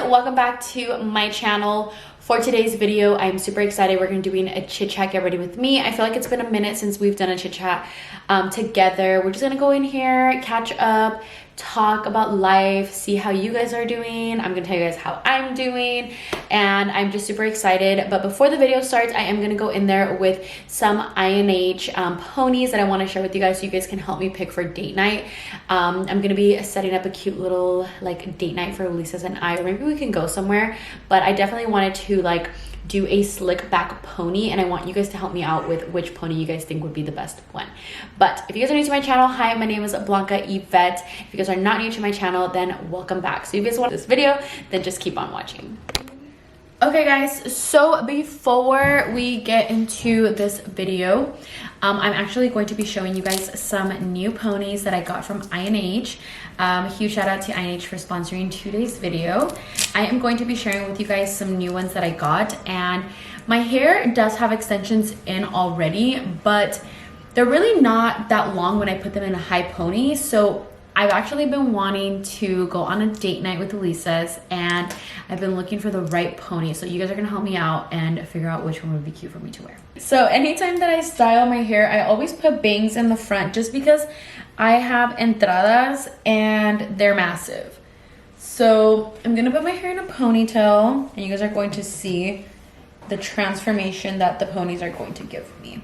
welcome back to my channel. For today's video, I'm super excited. We're gonna be doing a chit chat, get ready with me. I feel like it's been a minute since we've done a chit chat together. We're just gonna go in here, catch up, talk about life, see how you guys are doing. I'm gonna tell you guys how I'm doing, and I'm just super excited. But before the video starts, I am gonna go in there with some INH ponies that I want to share with you guys so you guys can help me pick for date night. I'm gonna be setting up a cute little like date night for Lisa's and I, or maybe we can go somewhere, but I definitely wanted to like do a slick back pony, and I want you guys to help me out with which pony you guys think would be the best one. But if you guys are new to my channel, hi, my name is Blanca Yvette. If you guys are not new to my channel, then welcome back. So if you guys want this video, then just keep on watching. Okay guys, so before we get into this video, I'm actually going to be showing you guys some new ponies that I got from INH. Huge shout out to INH for sponsoring today's video. I am going to be sharing with you guys some new ones that I got, and my hair does have extensions in already, but they're really not that long when I put them in a high pony. So I've actually been wanting to go on a date night with Lisa's, and I've been looking for the right pony. So you guys are gonna help me out and figure out which one would be cute for me to wear. So anytime that I style my hair, I always put bangs in the front just because I have entradas and they're massive. So I'm gonna put my hair in a ponytail, and you guys are going to see the transformation that the ponies are going to give me.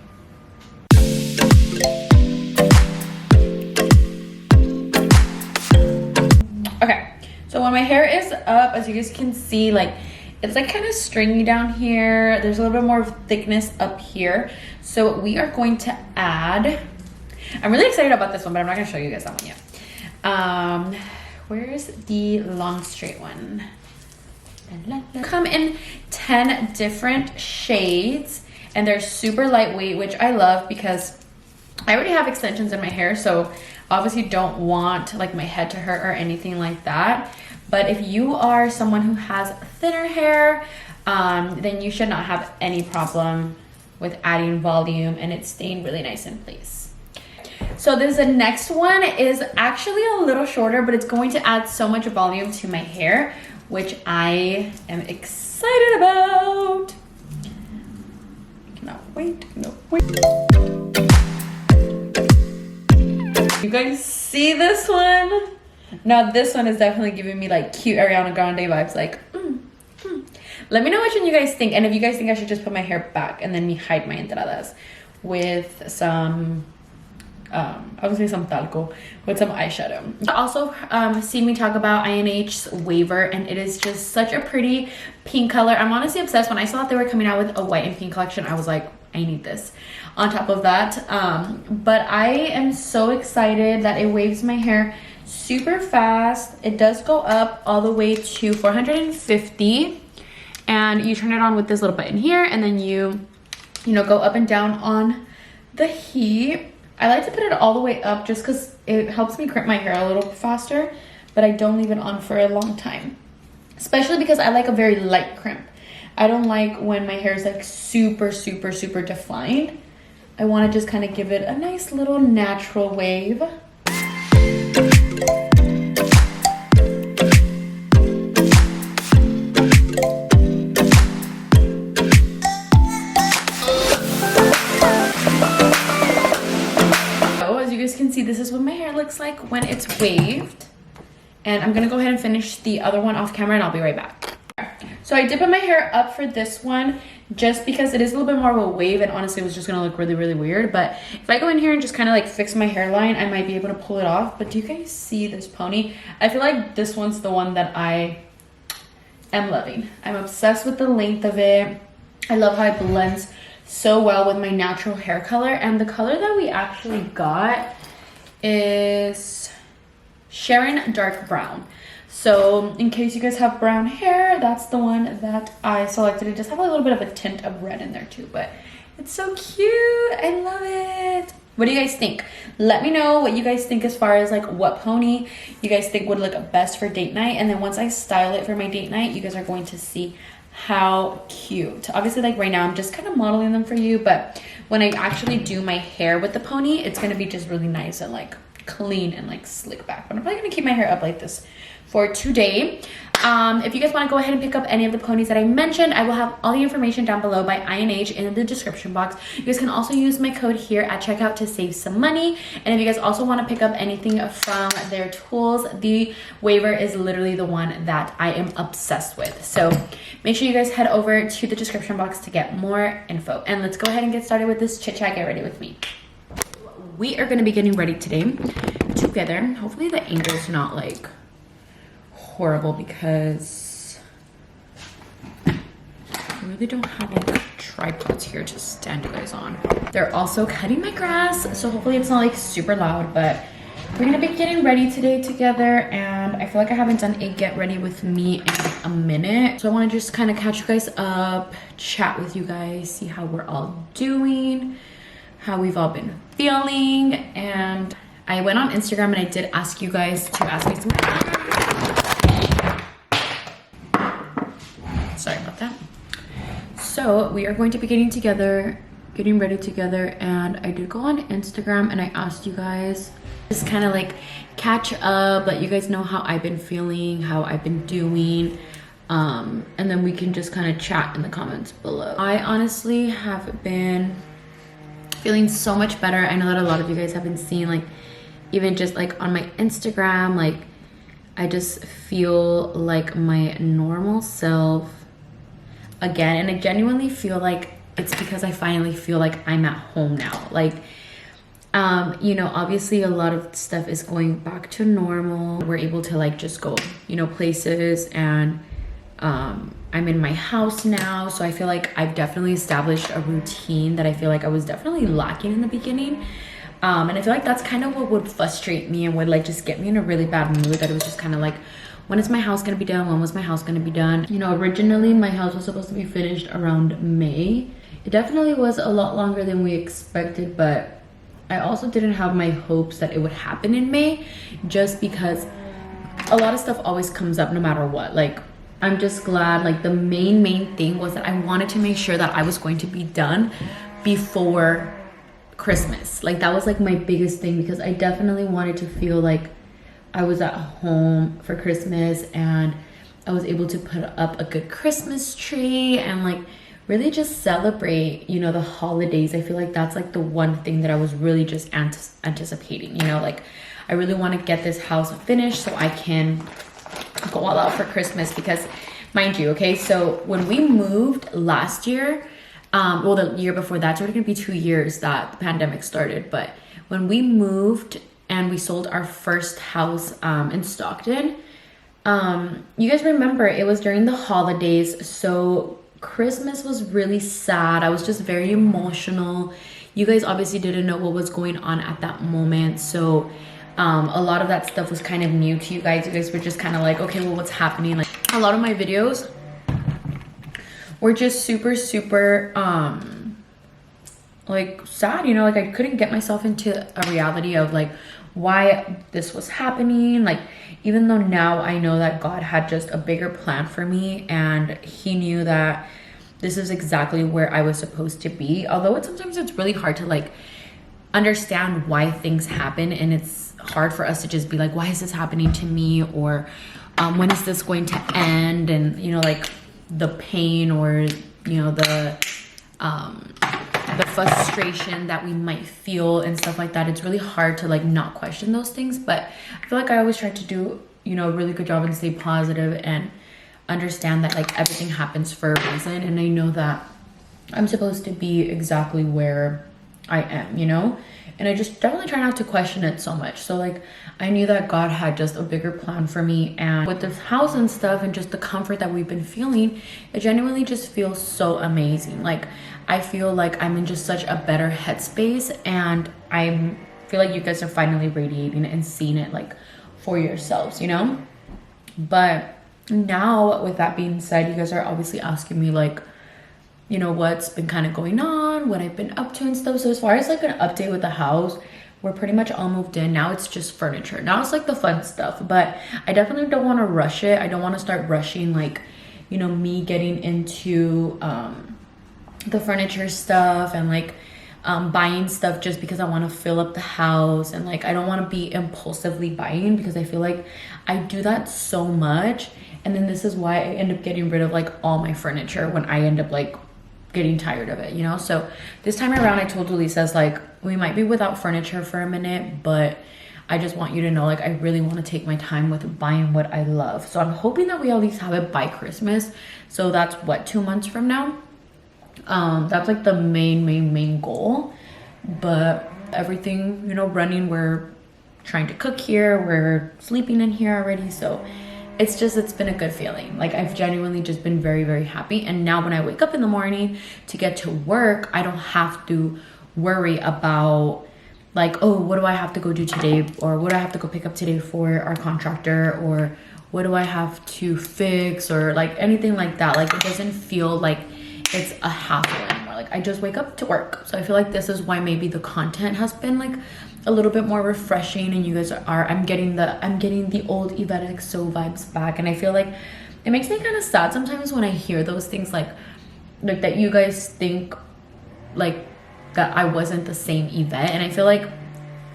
Okay, so when my hair is up, as you guys can see, like it's like kind of stringy down here. There's a little bit more thickness up here. So we are going to add, I'm really excited about this one, but I'm not gonna show you guys that one yet. Where's the long straight one? Come in 10 different shades, and they're super lightweight, which I love because I already have extensions in my hair, so obviously don't want like my head to hurt or anything like that. But if you are someone who has thinner hair, then you should not have any problem with adding volume and it's staying really nice in place. So the next one is actually a little shorter, but it's going to add so much volume to my hair, which I am excited about. Cannot wait, cannot wait. You guys see this one? Now this one is definitely giving me like cute Ariana Grande vibes, like Let me know which one you guys think, and if you guys think I should just put my hair back and then me hide my entradas with some I would say some talco with some eyeshadow. Also see me talk about INH's Waver, and it is just such a pretty pink color. I'm honestly obsessed. When I saw that they were coming out with a white and pink collection, I was like, I need this on top of that. But I am so excited that it waves my hair super fast. It does go up all the way to 450, and you turn it on with this little button here, and then you know, go up and down on the heat. I like to put it all the way up just because it helps me crimp my hair a little faster, but I don't leave it on for a long time, especially because I like a very light crimp. I don't like when my hair is like super defined. I want to just kind of give it a nice little natural wave. See, this is what my hair looks like when it's waved, and I'm gonna go ahead and finish the other one off camera, and I'll be right back. So I did put my hair up for this one just because it is a little bit more of a wave, and honestly it was just gonna look really weird. But if I go in here and just kind of like fix my hairline, I might be able to pull it off. But do you guys see this pony? I feel like this one's the one that I am loving. I'm obsessed with the length of it. I love how it blends so well with my natural hair color, and the color that we actually got is Sharon Dark Brown. So in case you guys have brown hair, that's the one that I selected. It does have a little bit of a tint of red in there too, but it's so cute. I love it. What do you guys think? Let me know what you guys think as far as like what pony you guys think would look best for date night, and then once I style it for my date night, you guys are going to see how cute. Obviously, like right now I'm just kind of modeling them for you, but when I actually do my hair with the pony, it's gonna be just really nice and like clean and like slick back, but I'm probably gonna keep my hair up like this for today. If you guys want to go ahead and pick up any of the ponies that I mentioned, I will have all the information down below by INH in the description box. You guys can also use my code here at checkout to save some money. And if you guys also want to pick up anything from their tools, the waiver is literally the one that I am obsessed with. So make sure you guys head over to the description box to get more info. And let's go ahead and get started with this chit chat. Get ready with me. We are going to be getting ready today together. Hopefully the angel's not like horrible because I really don't have like tripods here to stand you guys on. They're also cutting my grass, so hopefully it's not like super loud, but we're gonna be getting ready today together. And I feel like I haven't done a get ready with me in a minute, so I want to just kind of catch you guys up, chat with you guys, see how we're all doing, how we've all been feeling. And I went on Instagram and I did ask you guys to ask me some sorry about that. So we are going to be getting ready together, and I did go on Instagram and I asked you guys just kind of like catch up, let you guys know how I've been feeling, how I've been doing, and then we can just kind of chat in the comments below. I honestly have been feeling so much better. I know that a lot of you guys have been seeing, like, even just like on my Instagram, like I just feel like my normal self again. And I genuinely feel like it's because I finally feel like I'm at home now. Like, you know, obviously a lot of stuff is going back to normal. We're able to like just go, you know, places, and I'm in my house now. So I feel like I've definitely established a routine that I feel like I was definitely lacking in the beginning. And I feel like that's kind of what would frustrate me and would like just get me in a really bad mood, that it was just kind of like, when is my house gonna be done? When was my house gonna be done? You know, originally my house was supposed to be finished around May. It definitely was a lot longer than we expected, but I also didn't have my hopes that it would happen in May, just because a lot of stuff always comes up no matter what. Like, I'm just glad, like the main thing was that I wanted to make sure that I was going to be done before Christmas. Like that was like my biggest thing, because I definitely wanted to feel like I was at home for Christmas and I was able to put up a good Christmas tree and like really just celebrate, you know, the holidays. I feel like that's like the one thing that I was really just anticipating, you know, like I really want to get this house finished so I can go all out for Christmas. Because mind you, okay, so when we moved last year, well, the year before that, it's already gonna be 2 years that the pandemic started. But when we moved and we sold our first house in Stockton, you guys remember it was during the holidays, so Christmas was really sad. I was just very emotional. You guys obviously didn't know what was going on at that moment, so a lot of that stuff was kind of new to you guys. You guys were just kind of like, okay, well, what's happening? Like a lot of my videos were just super like sad, you know, like I couldn't get myself into a reality of like why this was happening. Like, even though now I know that God had just a bigger plan for me and he knew that this is exactly where I was supposed to be, although sometimes it's really hard to like understand why things happen, and it's hard for us to just be like, why is this happening to me, or when is this going to end? And you know, like the pain, or you know, the frustration that we might feel and stuff like that. It's really hard to like not question those things, but I feel like I always try to do, you know, a really good job and stay positive and understand that like everything happens for a reason. And I know that I'm supposed to be exactly where I am, you know, and I just definitely try not to question it so much. So like I knew that God had just a bigger plan for me, and with this house and stuff and just the comfort that we've been feeling, it genuinely just feels so amazing. Like I feel like I'm in just such a better headspace, and I feel like you guys are finally radiating and seeing it like for yourselves, you know. But now with that being said, you guys are obviously asking me like, you know, what's been kind of going on, what I've been up to and stuff. So as far as like an update with the house, we're pretty much all moved in. Now it's just furniture. Now it's like the fun stuff, but I definitely don't want to rush it. I don't want to start rushing like, you know, me getting into the furniture stuff and like buying stuff just because I want to fill up the house, and like I don't want to be impulsively buying because I feel like I do that so much. And then this is why I end up getting rid of like all my furniture when I end up like getting tired of it, you know? So this time around I told Lisa's like, we might be without furniture for a minute, but I just want you to know, like, I really want to take my time with buying what I love. So I'm hoping that we at least have it by Christmas. So that's what, 2 months from now? That's like the main goal. But everything, you know, running, we're trying to cook here, we're sleeping in here already. So it's been a good feeling. Like, I've genuinely just been very, very happy. And now when I wake up in the morning to get to work, I don't have to worry about like, oh, what do I have to go do today? Or what do I have to go pick up today for our contractor? Or what do I have to fix? Or like anything like that. Like, it doesn't feel like it's a hassle anymore. Like, I just wake up to work. So I feel like this is why maybe the content has been like a little bit more refreshing, and you guys are, I'm getting the old Evettexo vibes back. And I feel like it makes me kind of sad sometimes when I hear those things, like that you guys think like that I wasn't the same Yvette. And I feel like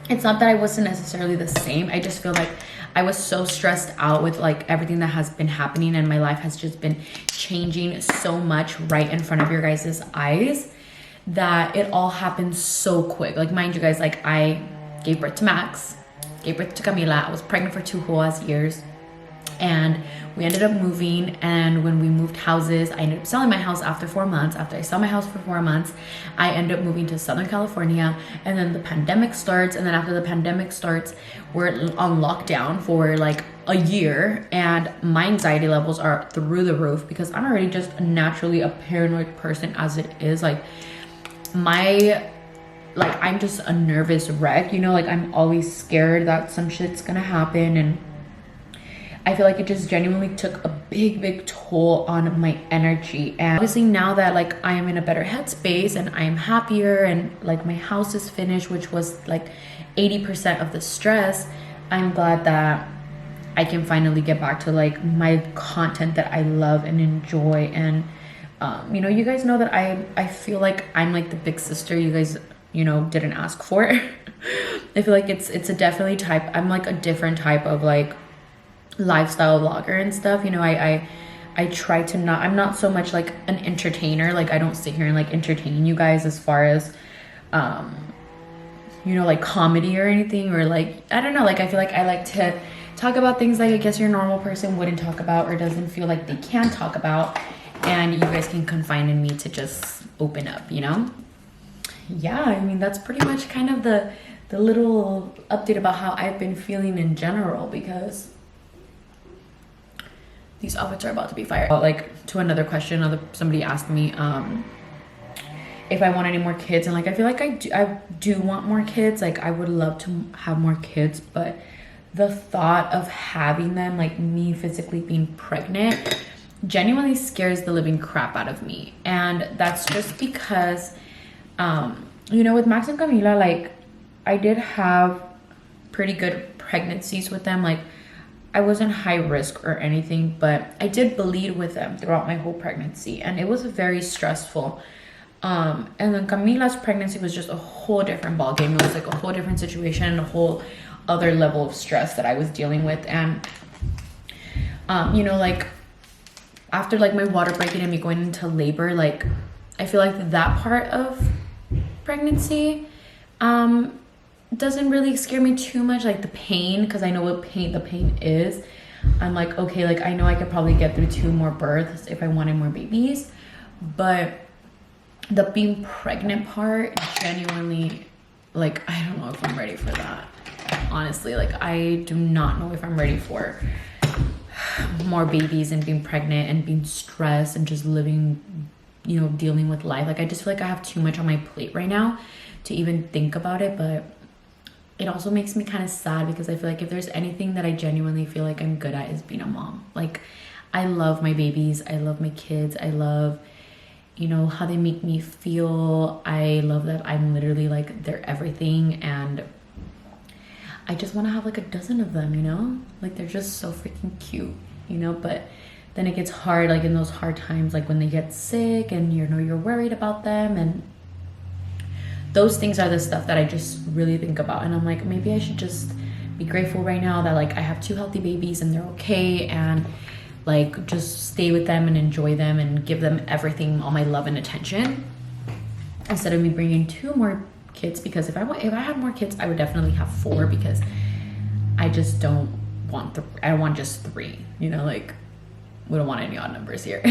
it's not that I wasn't necessarily the same. I just feel like I was so stressed out with like everything that has been happening, and my life has just been changing so much right in front of your guys' eyes that it all happened so quick. Like, mind you guys, like, I gave birth to Max, gave birth to Camila. I was pregnant for 2 whole ass years. And we ended up moving, and when we moved houses, I ended up selling my house after 4 months. After I sell my house for 4 months, I ended up moving to Southern California, and then the pandemic starts. And then after the pandemic starts, we're on lockdown for like a year, and my anxiety levels are through the roof because I'm already just naturally a paranoid person as it is. Like, I'm just a nervous wreck, you know? Like, I'm always scared that some shit's gonna happen, and I feel like it just genuinely took a big toll on my energy. And obviously now that like I am in a better headspace and I am happier, and like my house is finished, which was like 80% of the stress, I'm glad that I can finally get back to like my content that I love and enjoy. And you know, you guys know that I feel like I'm like the big sister you guys, you know, didn't ask for. I feel like it's a definitely type, I'm like a different type of like lifestyle vlogger and stuff, you know. I try to not, I'm not so much like an entertainer. Like, I don't sit here and like entertain you guys as far as you know, like comedy or anything, or like, I don't know, like I feel like I like to talk about things like I guess your normal person wouldn't talk about or doesn't feel like they can talk about, and you guys can confide in me to just open up, you know. Yeah, I mean, that's pretty much kind of the little update about how I've been feeling in general, because these outfits are about to be fired. Like, to another question, somebody asked me if I want any more kids, and like I feel like I do want more kids. Like, I would love to have more kids, but the thought of having them, like me physically being pregnant, genuinely scares the living crap out of me. And that's just because you know, with Max and Camila, like I did have pretty good pregnancies with them. Like, I wasn't high risk or anything, but I did bleed with them throughout my whole pregnancy, and it was very stressful. And then Camila's pregnancy was just a whole different ballgame. It was like a whole different situation and a whole other level of stress that I was dealing with. And you know, like after like my water breaking and me going into labor, like I feel like that part of pregnancy doesn't really scare me too much, like the pain, because I know what the pain is. I'm like, okay, like I know I could probably get through 2 more births if I wanted more babies, but the being pregnant part, genuinely, like I don't know if I'm ready for that, honestly. Like, I do not know if I'm ready for more babies and being pregnant and being stressed and just living, you know, dealing with life. Like, I just feel like I have too much on my plate right now to even think about it. But it also makes me kind of sad, because I feel like if there's anything that I genuinely feel like I'm good at, is being a mom. Like, I love my babies, I love my kids, I love, you know, how they make me feel. I love that I'm literally like their everything, and I just want to have like a dozen of them, you know. Like, they're just so freaking cute, you know. But then it gets hard, like in those hard times, like when they get sick and you know you're worried about them. And those things are the stuff that I just really think about. And I'm like, maybe I should just be grateful right now that like I have 2 healthy babies and they're okay, and like just stay with them and enjoy them and give them everything, all my love and attention, instead of me bringing 2 more kids. Because if I had more kids, I would definitely have 4, because I just don't want I don't want just 3, you know, like we don't want any odd numbers here.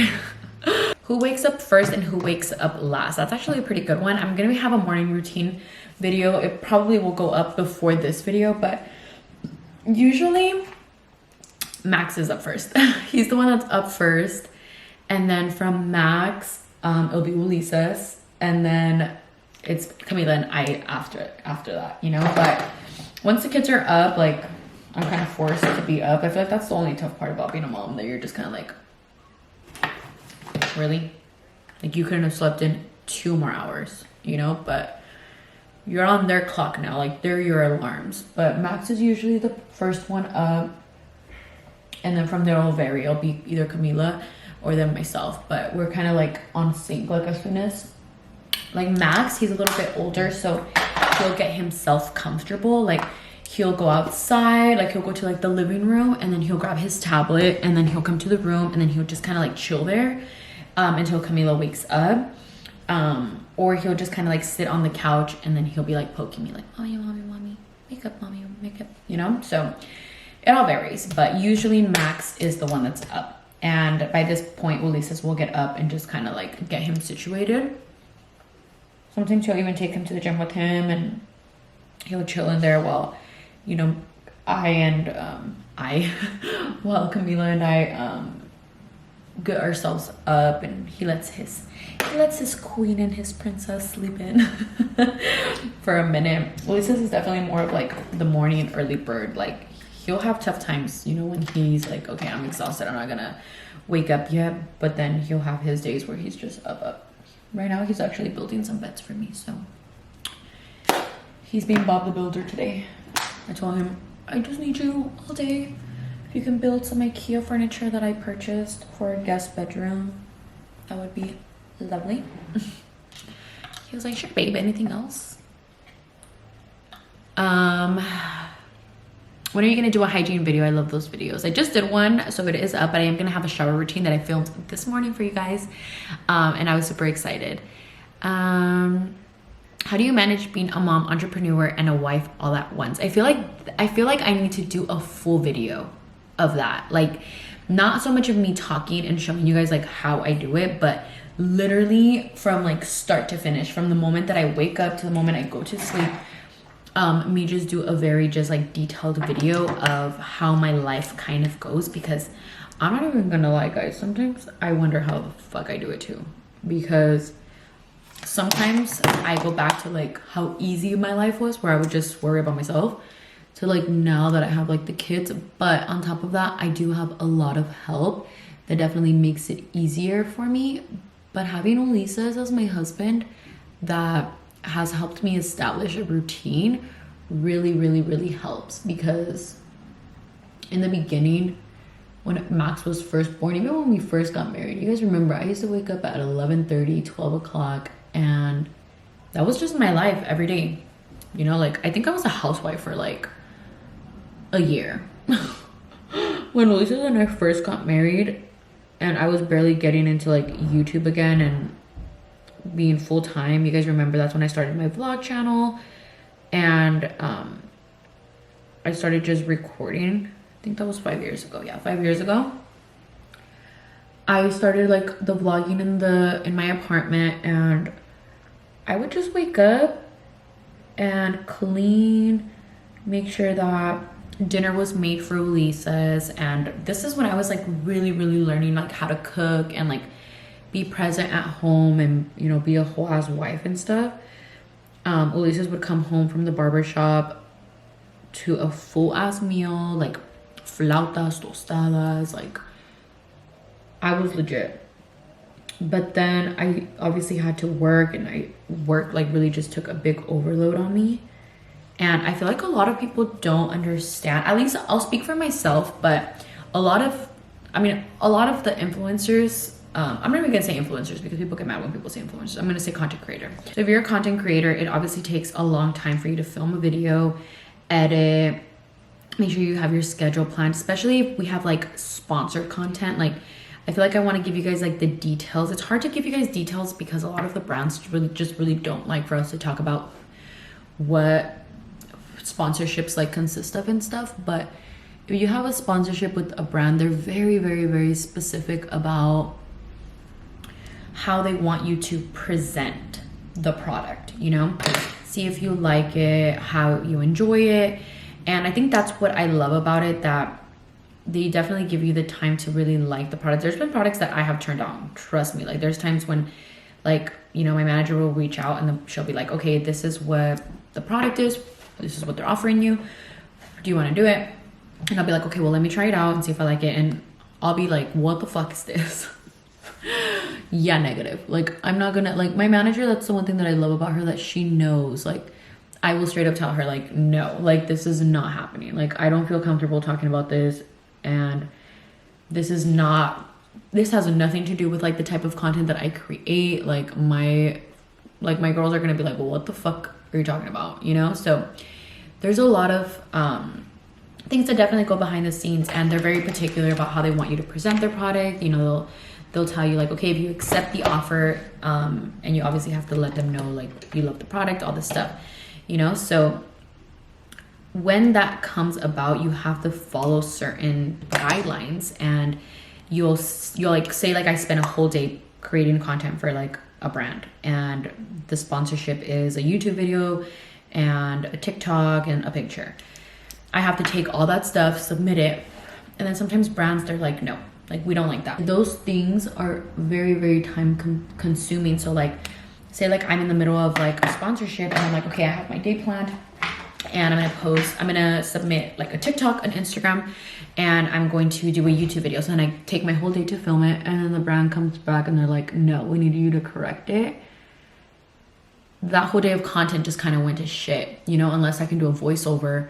Who wakes up first and who wakes up last? That's actually a pretty good one. I'm gonna have a morning routine video. It probably will go up before this video, but usually Max is up first. He's the one that's up first, and then from Max it'll be Ulises, and then it's Camila and I after that, you know. But once the kids are up, like I'm kind of forced to be up. I feel like that's the only tough part about being a mom, that you're just kind of like, really, like you couldn't have slept in 2 more hours, you know. But you're on their clock now, like they're your alarms. But Max is usually the first one up, and then from there it'll vary. It'll be either Camila or then myself, but we're kind of like on sync. Like as soon as, like Max, he's a little bit older, so he'll get himself comfortable. Like he'll go outside, like he'll go to like the living room, and then he'll grab his tablet, and then he'll come to the room, and then he'll just kind of like chill there until Camila wakes up. Or he'll just kind of like sit on the couch, and then he'll be like poking me like, mommy, wake up, mommy, wake up, you know. So it all varies, but usually Max is the one that's up. And by this point, Ulises will get up and just kind of like get him situated. Sometimes he'll even take him to the gym with him, and he'll chill in there while, you know, while Camila and I get ourselves up, and he lets his queen and his princess sleep in for a minute. Ulises is definitely more of like the morning and early bird. Like he'll have tough times, you know, when he's like, okay, I'm exhausted, I'm not gonna wake up yet. But then he'll have his days where he's just up. Right now he's actually building some beds for me, so he's being Bob the Builder today. I told him, I just need you all day. If you can build some IKEA furniture that I purchased for a guest bedroom, that would be lovely. He was like, sure babe, anything else? When are you gonna do a hygiene video? I love those videos. I just did one, so it is up, but I am gonna have a shower routine that I filmed this morning for you guys, and I was super excited. How do you manage being a mom, entrepreneur, and a wife all at once? I feel like I need to do a full video of that. Like, not so much of me talking and showing you guys like how I do it, but literally from like start to finish, from the moment that I wake up to the moment I go to sleep. Me just do a very just like detailed video of how my life kind of goes, because I'm not even gonna lie guys, sometimes I wonder how the fuck I do it too, because sometimes I go back to like how easy my life was, where I would just worry about myself, to like now that I have like the kids. But on top of that, I do have a lot of help that definitely makes it easier for me. But having Ulises as my husband, that has helped me establish a routine, really helps. Because in the beginning, when Max was first born, even when we first got married, you guys remember I used to wake up at 11:30, 12 o'clock, and that was just my life every day, you know. Like I think I was a housewife for like a year when Ulises and I first got married, and I was barely getting into like YouTube again and being full-time. You guys remember that's when I started my vlog channel, and I started just recording. I think that was 5 years ago. Yeah, 5 years ago. I started like the vlogging in my apartment, and I would just wake up and clean, make sure that dinner was made for Ulises. And this is when I was like really learning like how to cook and like be present at home, and you know, be a whole ass wife and stuff. Ulises would come home from the barber shop to a full ass meal, like flautas, tostadas, like I was legit. But then I obviously had to work, and work like really just took a big overload on me. And I feel like a lot of people don't understand, at least I'll speak for myself, but a lot of the influencers I'm not even gonna say influencers because people get mad when people say influencers. I'm gonna say content creator. So if you're a content creator, it obviously takes a long time for you to film a video, edit, make sure you have your schedule planned, especially if we have like sponsored content. Like, I feel like I want to give you guys like the details. It's hard to give you guys details because a lot of the brands really don't like for us to talk about what sponsorships like consist of and stuff. But if you have a sponsorship with a brand, they're very specific about how they want you to present the product, you know? See if you like it, how you enjoy it. And I think that's what I love about it, that they definitely give you the time to really like the product. There's been products that I have turned on, trust me. Like, there's times when, like, you know, my manager will reach out and then she'll be like, okay, this is what the product is, this is what they're offering you, do you want to do it? And I'll be like, okay, well, let me try it out and see if I like it. And I'll be like, what the fuck is this? Yeah, negative. Like, I'm not gonna, like, my manager, that's the one thing that I love about her, that she knows, like, I will straight up tell her, like, no, like, this is not happening. Like, I don't feel comfortable talking about this, and this has nothing to do with, like, the type of content that I create. Like, my girls are gonna be like, well, what the fuck are you talking about, you know? So there's a lot of things that definitely go behind the scenes, and they're very particular about how they want you to present their product. You know, they'll tell you, like, okay, if you accept the offer, and you obviously have to let them know, like, you love the product, all this stuff, you know? So when that comes about, you have to follow certain guidelines, and you'll like, say, like, I spent a whole day creating content for, like, a brand, and the sponsorship is a YouTube video and a TikTok and a picture. I have to take all that stuff, submit it, and then sometimes brands, they're like, no, like, we don't like that. Those things are very time consuming. So, like, say, like, I'm in the middle of, like, a sponsorship, and I'm like, okay, I have my day planned, and I'm gonna submit, like, a TikTok, an Instagram, and I'm going to do a YouTube video. So then I take my whole day to film it, and then the brand comes back and they're like, no, we need you to correct it. That whole day of content just kind of went to shit, you know, unless I can do a voiceover.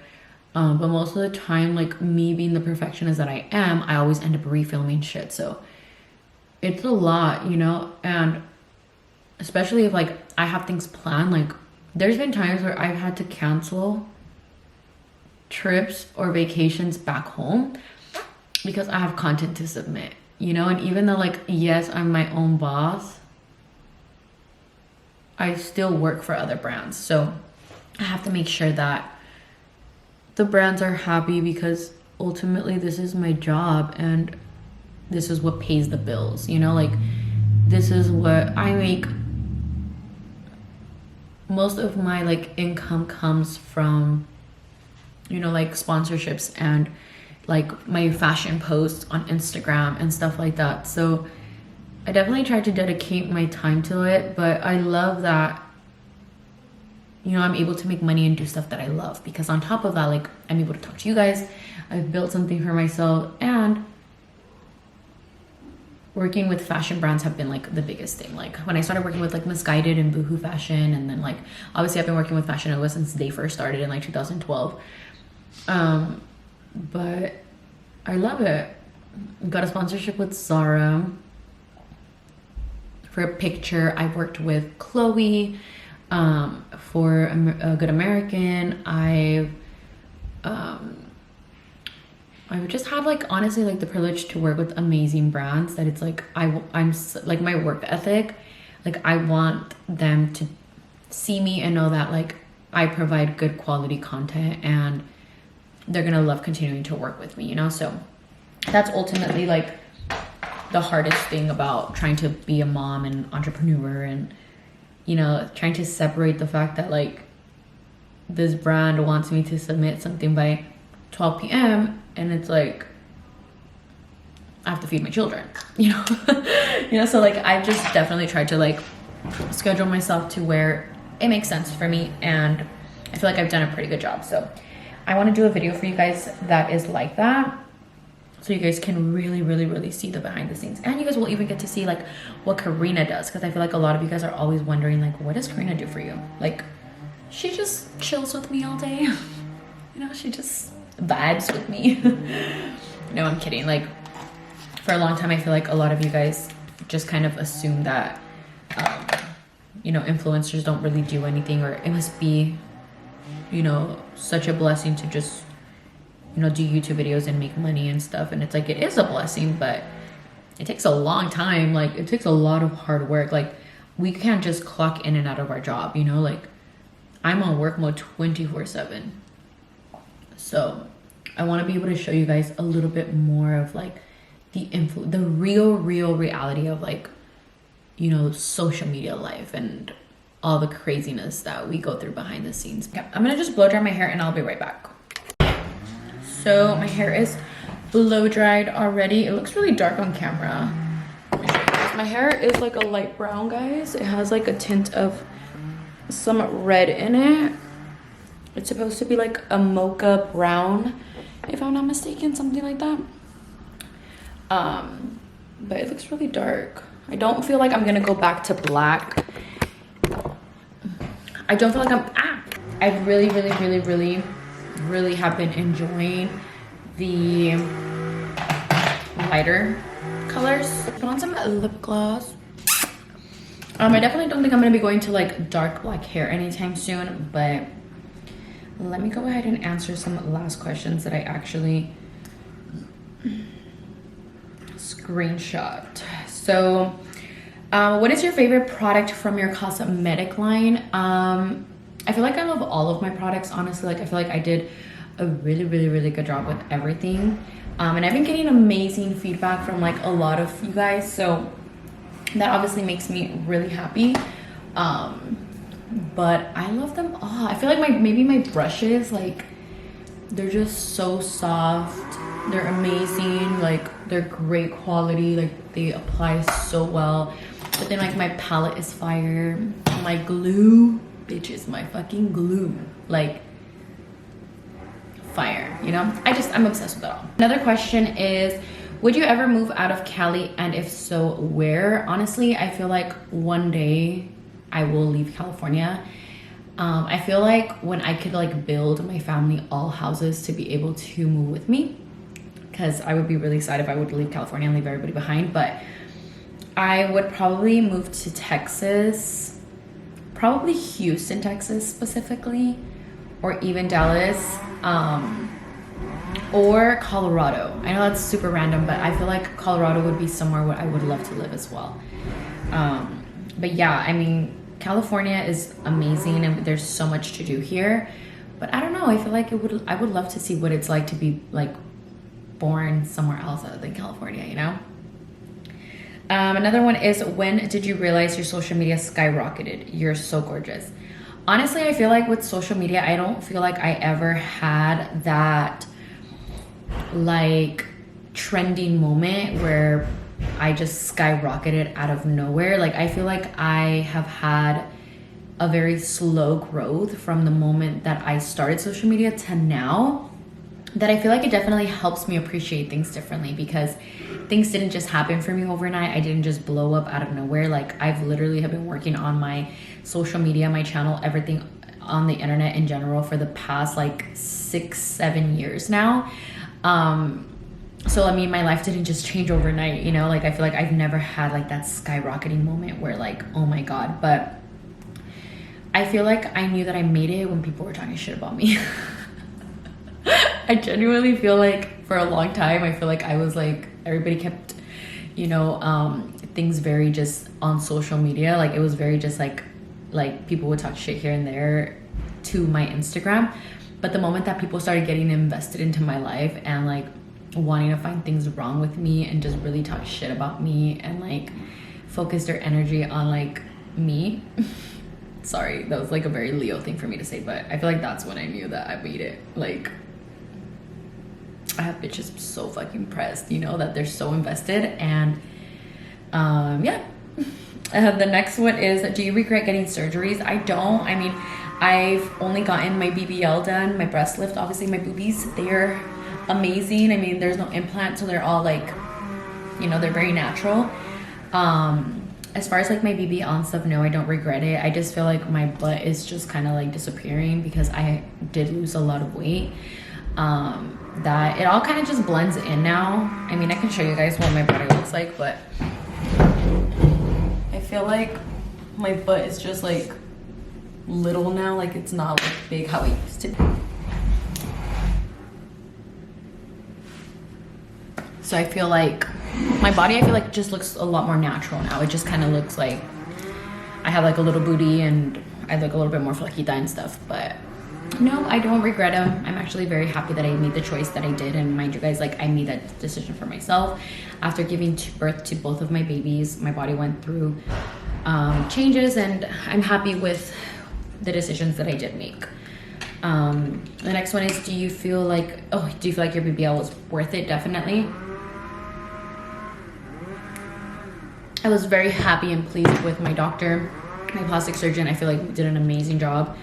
But most of the time, like, me being the perfectionist that I am, I always end up refilming shit. So it's a lot, you know? And especially if, like, I have things planned, like, there's been times where I've had to cancel trips or vacations back home because I have content to submit, you know? And even though, like, yes, I'm my own boss, I still work for other brands. So I have to make sure that the brands are happy, because ultimately this is my job and this is what pays the bills, you know? Like, this is what I make. Most of my, like, income comes from, you know, like, sponsorships and, like, my fashion posts on Instagram and stuff like that. So I definitely try to dedicate my time to it, but I love that, you know, I'm able to make money and do stuff that I love, because on top of that, like, I'm able to talk to you guys. I've built something for myself, and working with fashion brands have been, like, the biggest thing. Like, when I started working with, like, Misguided and Boohoo Fashion, and then, like, obviously I've been working with Fashion Nova since they first started in, like, 2012. But I love it. Got a sponsorship with Zara for a picture. I've worked with Chloe for a Good American. I've just had, like, honestly, like, the privilege to work with amazing brands that it's like, I'm like, my work ethic, like, I want them to see me and know that, like, I provide good quality content, and they're gonna love continuing to work with me, you know? So that's ultimately, like, the hardest thing about trying to be a mom and entrepreneur, and, you know, trying to separate the fact that, like, this brand wants me to submit something by 12 p.m. and it's like, I have to feed my children, you know? You know, so, like, I've just definitely tried to, like, schedule myself to where it makes sense for me, and I feel like I've done a pretty good job. So I want to do a video for you guys that is like that, so you guys can really see the behind the scenes, and you guys will even get to see, like, what Karina does, because I feel like a lot of you guys are always wondering, like, what does Karina do for you? Like, she just chills with me all day. You know, she just vibes with me. No, I'm kidding. Like, for a long time, I feel like a lot of you guys just kind of assume that, you know, influencers don't really do anything, or it must be, you know, such a blessing to just, you know, do YouTube videos and make money and stuff. And it's like, it is a blessing, but it takes a long time. Like, it takes a lot of hard work. Like, we can't just clock in and out of our job, you know? Like, I'm on work mode 24/7. So I want to be able to show you guys a little bit more of like the real reality of, like, you know, social media life and all the craziness that we go through behind the scenes. Okay, I'm gonna just blow dry my hair and I'll be right back. So my hair is blow dried already. It looks really dark on camera. My hair is like a light brown, guys. It has like a tint of some red in it. It's supposed to be like a mocha brown, if I'm not mistaken, something like that. But it looks really dark. I don't feel like I'm gonna go back to black. I don't feel like I really have been enjoying the lighter colors. Put on some lip gloss. I definitely don't think I'm gonna be going to like dark black hair anytime soon, but let me go ahead and answer some last questions that I actually screenshot. So what is your favorite product from your cosmetic line? I feel like I love all of my products, honestly. Like, I feel like I did a really good job with everything, and I've been getting amazing feedback from like a lot of you guys, so that obviously makes me really happy. But I love them all. I feel like maybe my brushes, like, they're just so soft, they're amazing, like, they're great quality, like, they apply so well. But then like my palette is fire, my glue, bitches, my fucking glue, like, fire, you know? I'm obsessed with it all. Another question is, would you ever move out of Cali, and if so, where? Honestly, I feel like one day I will leave California. I feel like when I could like build my family all houses to be able to move with me, because I would be really sad if I would leave California and leave everybody behind. But I would probably move to Texas, probably Houston, Texas specifically, or even Dallas, or Colorado. I know that's super random, but I feel like Colorado would be somewhere where I would love to live as well. But yeah, I mean, California is amazing and there's so much to do here, but I don't know, I feel like I would love to see what it's like to be like born somewhere else other than California, you know? Another one is, when did you realize your social media skyrocketed? You're so gorgeous. Honestly, I feel like with social media, I don't feel like I ever had that like trending moment where I just skyrocketed out of nowhere. Like, I feel like I have had a very slow growth from the moment that I started social media to now, that I feel like it definitely helps me appreciate things differently, because things didn't just happen for me overnight. I didn't just blow up out of nowhere. Like, I've literally have been working on my social media, my channel, everything on the internet in general for the past like 6-7 years now. So I mean, my life didn't just change overnight, you know? Like, I feel like I've never had like that skyrocketing moment where like, oh my God. But I feel like I knew that I made it when people were talking shit about me. I genuinely feel like for a long time, I feel like I was like, everybody kept, you know, things very just on social media. Like, it was very just like people would talk shit here and there to my Instagram. But the moment that people started getting invested into my life and like wanting to find things wrong with me and just really talk shit about me and like focus their energy on like me. Sorry, that was like a very Leo thing for me to say, but I feel like that's when I knew that I made it. Like, I have bitches so fucking pressed, you know, that they're so invested. And yeah. The next one is, do you regret getting surgeries? I don't. I mean, I've only gotten my BBL done, my breast lift, obviously my boobies, they're amazing. I mean, there's no implant, so they're all like, you know, they're very natural. As far as like my BBL and stuff, no, I don't regret it. I just feel like my butt is just kind of like disappearing because I did lose a lot of weight. That it all kind of just blends in now. I mean, I can show you guys what my body looks like, but feel like my butt is just like little now, like it's not like big how it used to be. So I feel like my body, I feel like just looks a lot more natural now. It just kind of looks like I have like a little booty and I look a little bit more flaquita and stuff, but no, I don't regret them. I'm actually very happy that I made the choice that I did. And mind you guys, like I made that decision for myself. After giving birth to both of my babies, my body went through changes, and I'm happy with the decisions that I did make. The next one is, do you feel like your BBL was worth it? Definitely. I was very happy and pleased with my doctor, my plastic surgeon. I feel like he did an amazing job.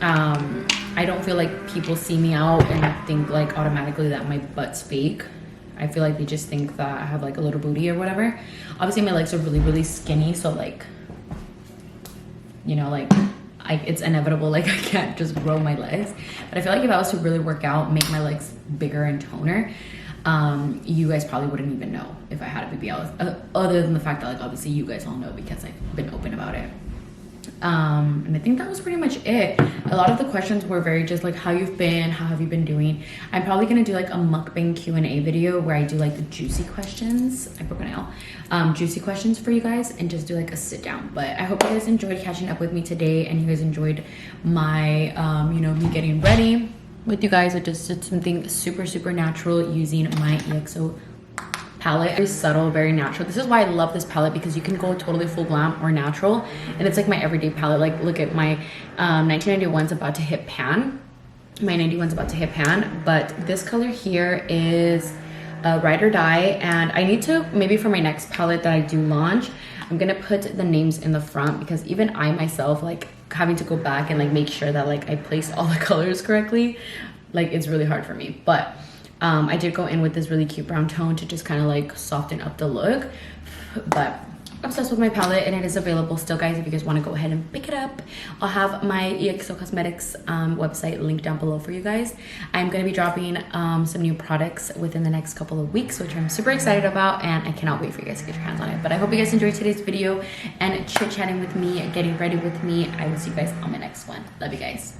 I don't feel like people see me out and think like automatically that my butt's fake. I feel like they just think that I have like a little booty or whatever. Obviously my legs are really, really skinny, so like, you know, like it's inevitable, like I can't just grow my legs. But I feel like if I was to really work out, make my legs bigger and toner, you guys probably wouldn't even know if I had a BBL, other than the fact that like obviously you guys all know because I've been open about it. And I think that was pretty much it. A lot of the questions were very just like how you've been, how have you been doing. I'm probably gonna do like a mukbang Q&A video where I do like the juicy questions. I broke a nail. Juicy questions for you guys, and just do like a sit down. But I hope you guys enjoyed catching up with me today, and you guys enjoyed my you know, me getting ready with you guys. I just did something super, super natural using my Evettexo palette. Very subtle, very natural. This is why I love this palette, because you can go totally full glam or natural, and it's like my everyday palette. Like look at my 1991's about to hit pan. My 91's about to hit pan, but this color here is Ride or Die, and I need to, maybe for my next palette that I do launch, I'm gonna put the names in the front, because even I myself, like having to go back and like make sure that like I place all the colors correctly, like it's really hard for me. But I did go in with this really cute brown tone to just kind of like soften up the look. But obsessed with my palette, and it is available still, guys, if you guys want to go ahead and pick it up. I'll have my Evettexo Cosmetics website linked down below for you guys. I'm going to be dropping some new products within the next couple of weeks, which I'm super excited about, and I cannot wait for you guys to get your hands on it. But I hope you guys enjoyed today's video and chit-chatting with me, getting ready with me. I will see you guys on my next one. Love you guys.